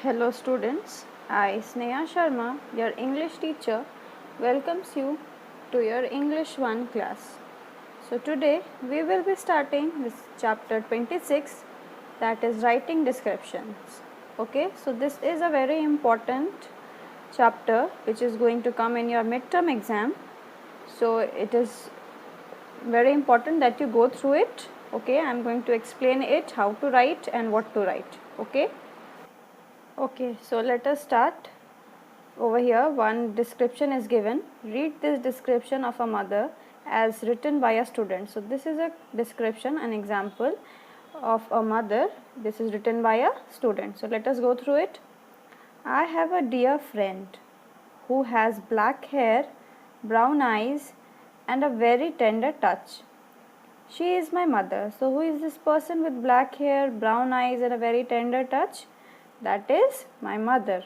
Hello students, I Sneha Sharma, your English teacher, welcomes you to your English 1 class. So today we will be starting with chapter 26, that is writing descriptions. Okay, so this is a very important chapter which is going to come in your midterm exam. So it is very important that you go through it. Okay, I am going to explain it, how to write and what to write. Okay, so let us start. Over here one description is given. Read this description of a mother as written by a student. So this is a description, an example of a mother. This is written by a student. So let us go through it. I have a dear friend who has black hair, brown eyes and a very tender touch. She is my mother. So who is this person with black hair, brown eyes and a very tender touch? That is my mother.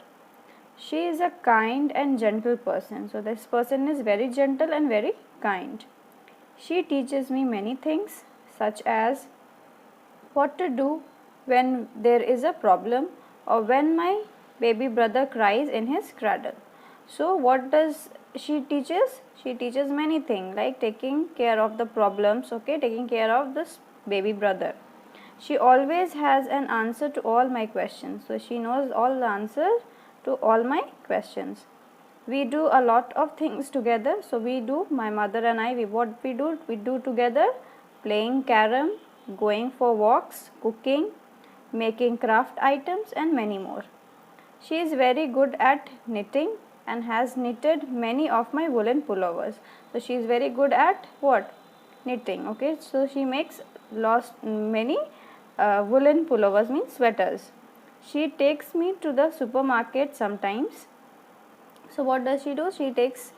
She is a kind and gentle person. So this person is very gentle and very kind. She teaches me many things, such as what to do when there is a problem or when my baby brother cries in his cradle. So what does she teaches? She teaches many things like taking care of the problems, taking care of this baby brother. She always has an answer to all my questions. So she knows all the answers to all my questions. We do a lot of things together. So we do, my mother and I, what we do together, playing carom, going for walks, cooking, making craft items and many more. She is very good at knitting and has knitted many of my woolen pullovers. So she is very good at what? Knitting. Okay, so she makes many woolen pullovers, means sweaters. She takes me to the supermarket sometimes. So what does she do? She takes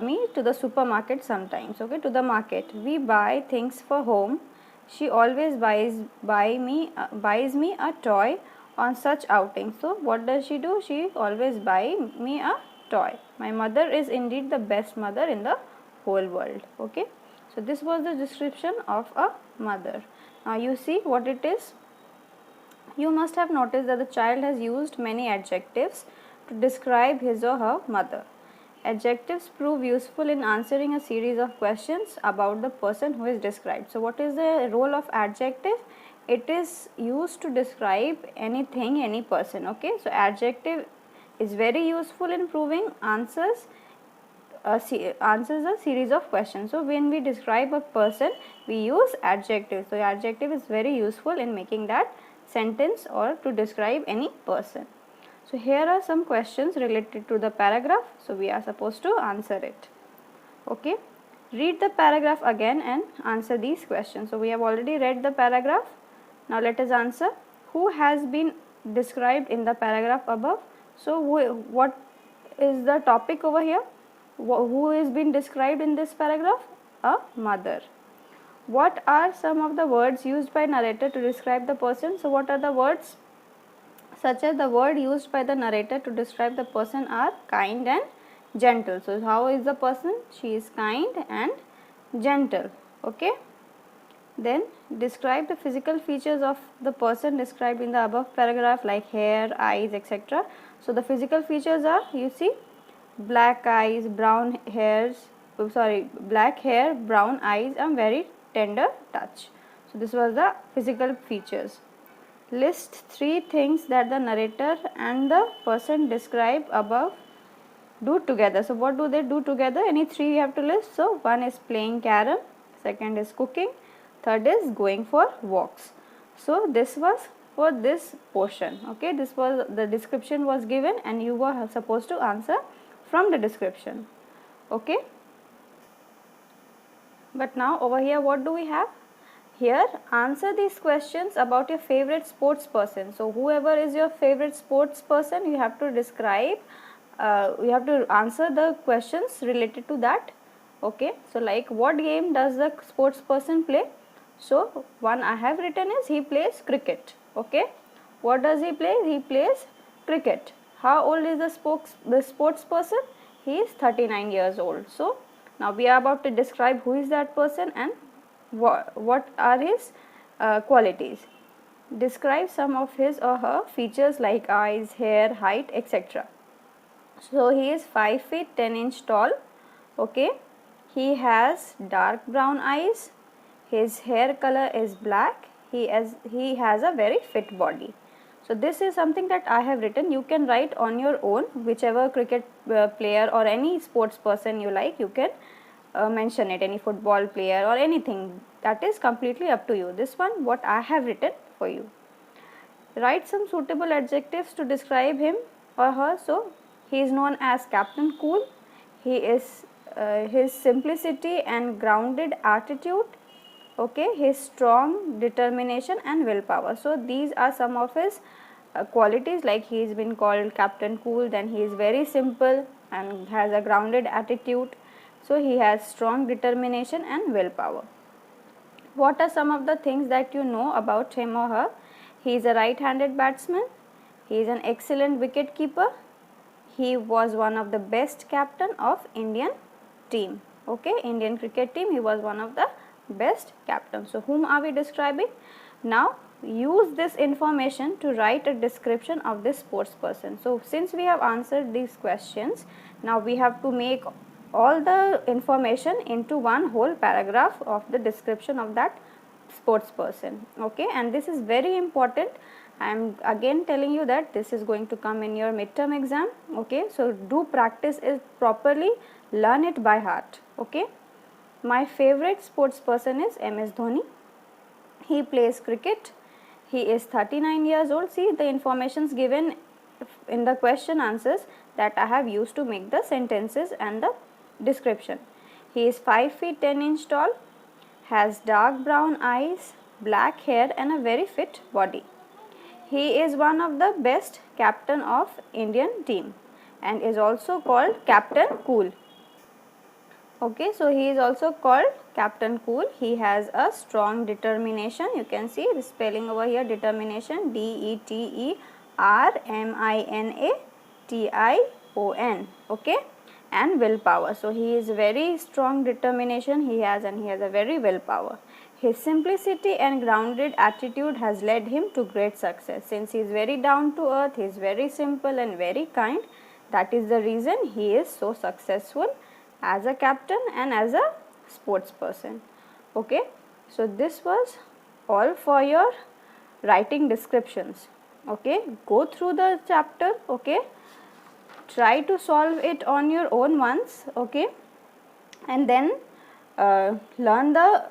me to the supermarket sometimes, to the market. We buy things for home. She always buys me a toy on such outings. So what does she do? She always buys me a toy. My mother is indeed the best mother in the whole world. Okay. So this was the description of a mother. Now you see what it is. You must have noticed that the child has used many adjectives to describe his or her mother. Adjectives prove useful in answering a series of questions about the person who is described. So what is the role of adjective? It is used to describe anything, any person. Okay, so adjective is very useful in proving answers a series of questions. So when we describe a person, we use adjective. So adjective is very useful in making that sentence or to describe any person. So here are some questions related to the paragraph. So we are supposed to answer it. Okay, read the paragraph again and answer these questions. So we have already read the paragraph. Now let us answer. Who has been described in the paragraph above? So what is the topic over here? Who is being described in this paragraph? A mother. What are some of the words used by narrator to describe the person? So what are the words? Such as the word used by the narrator to describe the person are kind and gentle. So how is the person? She is kind and gentle. Okay. Then describe the physical features of the person described in the above paragraph, like hair, eyes, etc. So the physical features are, you see, black eyes, black hair, brown eyes and very tender touch. So this was the physical features. List 3 things that the narrator and the person described above do together. So what do they do together? Any 3 you have to list. So one is playing carom, second is cooking, third is going for walks. So this was for this portion. Okay, this was the description was given and you were supposed to answer from the description. Okay, but now over here what do we have? Here, answer these questions about your favorite sports person. So whoever is your favorite sports person, you have to describe, you have to answer the questions related to that. Okay, so like what game does the sports person play? So one I have written is he plays cricket. Okay, what does he play? He plays cricket. How old is the sports person? He is 39 years old. So now we are about to describe who is that person and what are his qualities. describe some of his or her features like eyes, hair, height, etc. So he is 5 feet 10 inch tall. Okay, he has dark brown eyes, his hair color is black, he has a very fit body. So this is something that I have written. You can write on your own, whichever cricket player or any sports person you like, you can mention it, any football player or anything, that is completely up to you. This one what I have written for you. Write some suitable adjectives to describe him or her. So he is known as Captain Cool. He is his simplicity and grounded attitude, okay, his strong determination and willpower. So these are some of his qualities, like he has been called Captain Cool, then he is very simple and has a grounded attitude. So he has strong determination and willpower. What are some of the things that you know about him or her? He is a right-handed batsman. He is an excellent wicket keeper. He was one of the best captain of Indian team. Okay, Indian cricket team, he was one of the best captains. So whom are we describing? Now use this information to write a description of this sports person. So since we have answered these questions, now we have to make all the information into one whole paragraph of the description of that sports person. Okay, and this is very important. I am again telling you that this is going to come in your midterm exam. Okay, so do practice it properly, learn it by heart. Okay, my favorite sports person is MS Dhoni. He plays cricket. He is 39 years old. See the informations given in the question answers that I have used to make the sentences and the description. He is 5 feet 10 inch tall, has dark brown eyes, black hair and a very fit body. He is one of the best captain of Indian team and is also called Captain Cool. Okay, so he is also called Captain Cool. He has a strong determination. You can see the spelling over here, determination, DETERMINATION. Okay, and willpower. So he is very strong determination he has, and he has a very willpower. His simplicity and grounded attitude has led him to great success. Since he is very down to earth, he is very simple and very kind. That is the reason he is so successful as a captain and as a sports person. Okay, so this was all for your writing descriptions. Okay, go through the chapter. Okay, try to solve it on your own once. Okay, and then learn the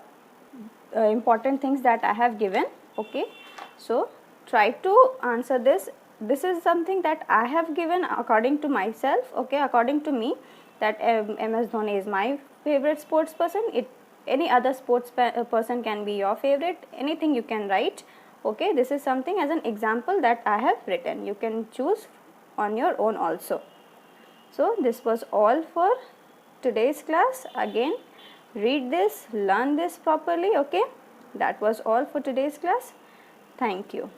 important things that I have given. Okay, so try to answer this. This is something that I have given according to myself. Okay, according to me, that MS Dhoni is my favorite sports person. Any other sports person can be your favorite. Anything you can write. Okay, this is something as an example that I have written. You can choose on your own also. So this was all for today's class. Again, read this, learn this properly. Okay, that was all for today's class. Thank you.